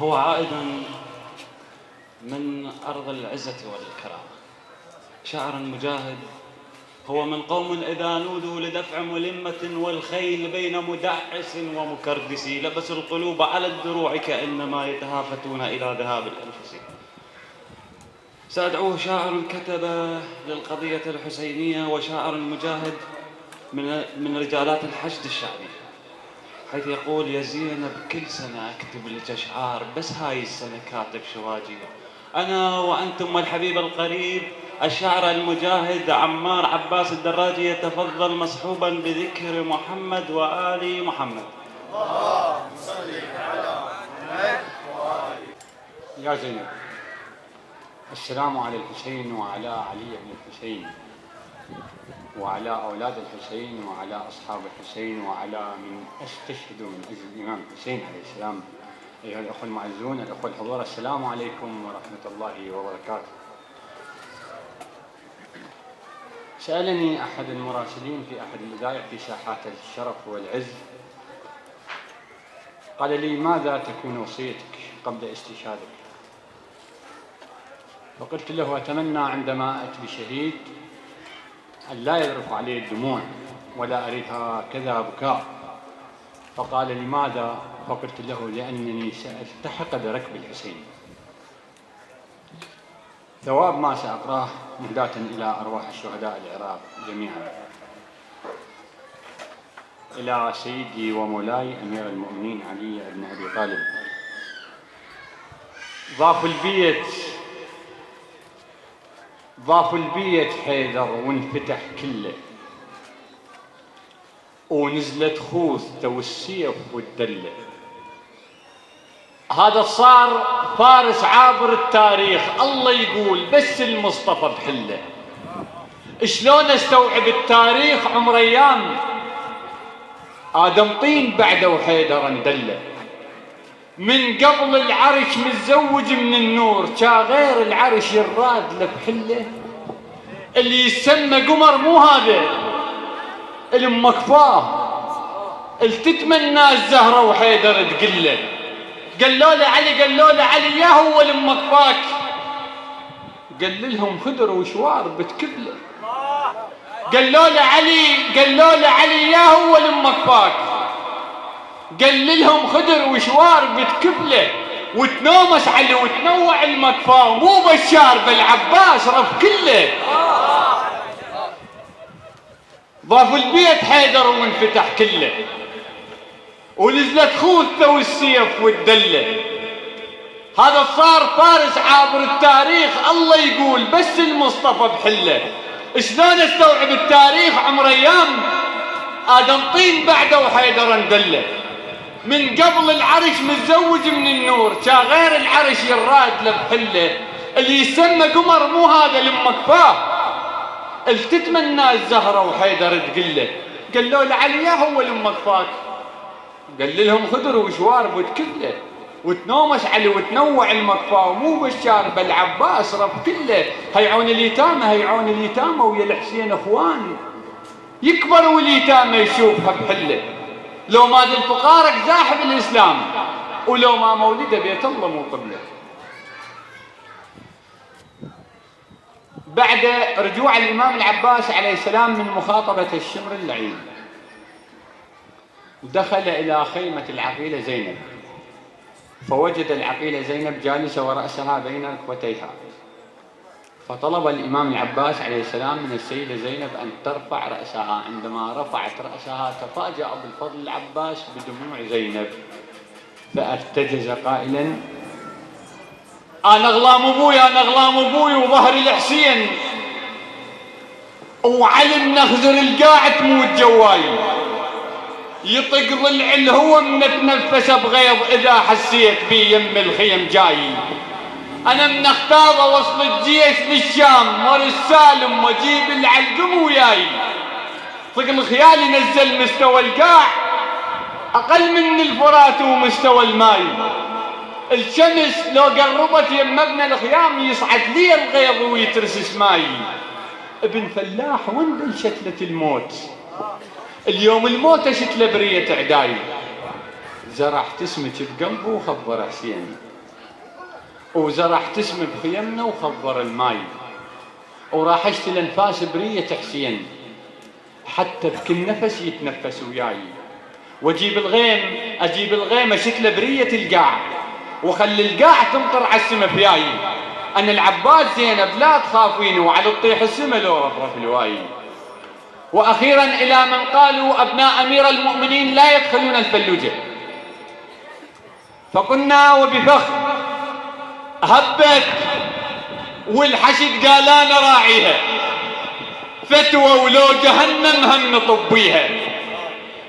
هو عائد من أرض العزة والكرامة. شاعر مجاهد هو من قوم إذا نودوا لدفع ملمة والخيل بين مدعس ومكردس لبسوا القلوب على الدروع كأنما يتهافتون إلى ذهاب الأنفس. سأدعوه شاعر كتب للقضية الحسينية وشاعر مجاهد من رجالات الحشد الشعبي، حيث يقول: يا زينب كل سنة أكتب لك أشعار، بس هاي السنة كاتب شواجي. أنا وأنتم والحبيب القريب الشاعر المجاهد عمار عباس الدراجي يتفضل مصحوبا بذكر محمد وآل محمد. اللهم صل على محمد وآل. يا زينب، السلام على الحسين وعلى علي بن الحسين وعلى أولاد الحسين وعلى أصحاب الحسين وعلى من استشهدوا من أجل الإمام الحسين عليه السلام. أيها الأخوة المعزون، الأخوة الحضور، السلام عليكم ورحمة الله وبركاته. سألني أحد المراسلين في أحد البدايع في ساحات الشرف والعز، قال لي: ماذا تكون وصيتك قبل استشهادك؟ فقلت له: أتمنى عندما أتي بشهيد أن لا يذرف عليه الدموع ولا أريد هكذا بكاء. فقال: لماذا؟ فقلت له: لأنني سألتحق بركب الحسين. ثواب ما سأقراه مهداة إلى أرواح الشهداء العراق جميعا، إلى سيدي ومولاي أمير المؤمنين علي بن أبي طالب. ضاف البيت حيدر وانفتح كله، ونزلت خوذ تو السيف والدله. هذا صار فارس عابر التاريخ، الله يقول بس المصطفى بحله. شلون استوعب التاريخ؟ عمر ايام ادم طين بعده وحيدر ندله. من قبل العرش متزوج من النور، كا غير العرش يراد له بحله. اللي يسمى قمر مو هذا المكفاه، اللي تتمنى الزهره وحيدر تقله. قالوا له علي يا هو المكفاك، قال لهم خدر وشوار بتكبله. قالوا له علي يا هو المكفاك، قال لهم خدر وشوار بتكبله. وتنومس علي وتنوع المكفاه، مو بشار بالعباس رف كله. ضاف البيت حيدر وانفتح كله، ونزلت خوذته والسيف والدله. هذا صار فارس عابر التاريخ، الله يقول بس المصطفى بحله. شلون استوعب التاريخ؟ عمر ايام ادم طين بعده وحيدر ندله. من قبل العرش متزوج من النور، كا غير العرش يراد له بحله. اللي يسمى قمر مو هذا المكفاه، اللي تتمنى الزهره وحيدر تقله. قالوا له علي يا هو المكفاك، قال لهم خدر وشوار بتكله. وتنومس علي وتنوع المكفاه، مو بشار بالعباس رب كله. هيعون اليتامى ويا الحسين اخوان، يكبر واليتامى يشوفها بحله. لو ما ذي الفقارك زاحف الاسلام، ولو ما مولده بيت الله مو قبله. بعد رجوع الامام العباس عليه السلام من مخاطبه الشمر اللعين، دخل إلى خيمة العقيلة زينب، فوجد العقيلة زينب جالسة ورأسها بين ركبتيها. فطلب الإمام العباس عليه السلام من السيدة زينب أن ترفع رأسها. عندما رفعت رأسها تفاجأ أبو الفضل العباس بدموع زينب، فارتجز قائلا: أنا غلام أبوي وظهر الحسين، وعلم نخزر القاع تموت جواي. يطق ضلع الهوى من اتنفس بغيظ إذا حسيت بي يم الخيم جاي. أنا من اختاضة وصل الجيش للشام، مر السالم وجيب العلقم وياي. ثقل خيالي نزل مستوى القاع أقل من الفرات ومستوى الماي. الشمس لو قربت يم مبنى الخيام يصعد لي الغيظ ويترسس ماي. ابن فلاح وين شتلة الموت، اليوم الموت شتله برية عداي. زرعت اسمك بقلبه وخبر حسين، وزرعت اسم بخيمنا وخضر الماي، وراحشت الانفاس برية حسين حتى بكل نفس يتنفس وياي، واجيب الغيم اشتله برية القاع، وخلي القاع تمطر على السما فياي. انا العباس زينب لا تخافين، وعلى تطيح السما لو رفرف الواي. واخيرا الى من قالوا ابناء امير المؤمنين لا يدخلون الفلوجة، فقلنا وبفخر هبت والحشد قال انا راعيها، فتوى ولو جهنم هم نطبيها،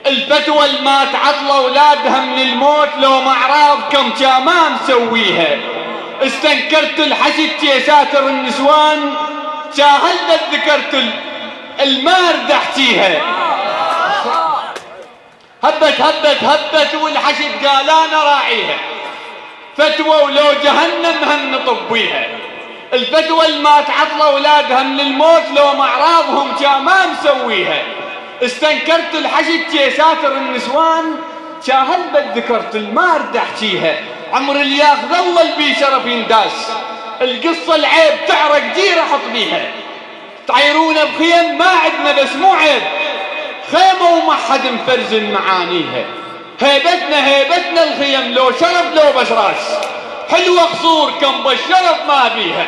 الفتوى الما تعطل اولادها من الموت لو معراض كم ما مسويها، استنكرت الحشد تيساتر النسوان شاهدت ذكرت المارد احكيها. هبت والحشد قال انا راعيها، فتوى ولو جهنم هم نطبيها، الفتوى الما تعطل اولادها من الموت لو معراضهم ما مسويها، استنكرت الحشد تيساتر النسوان شاهدت ذكرت المارد احكيها، عمر اللي ياخذ الله البي شرف ينداس، القصه العيب تعرق جيره حط بيها، تعيرونا بخيم ما عندنا بس مو عيب، خيمه وما حد مفرزن معانيها، هيبتنا الخيم لو شرف لو بس راس، حلوه قصور كم بالشرف ما بيها.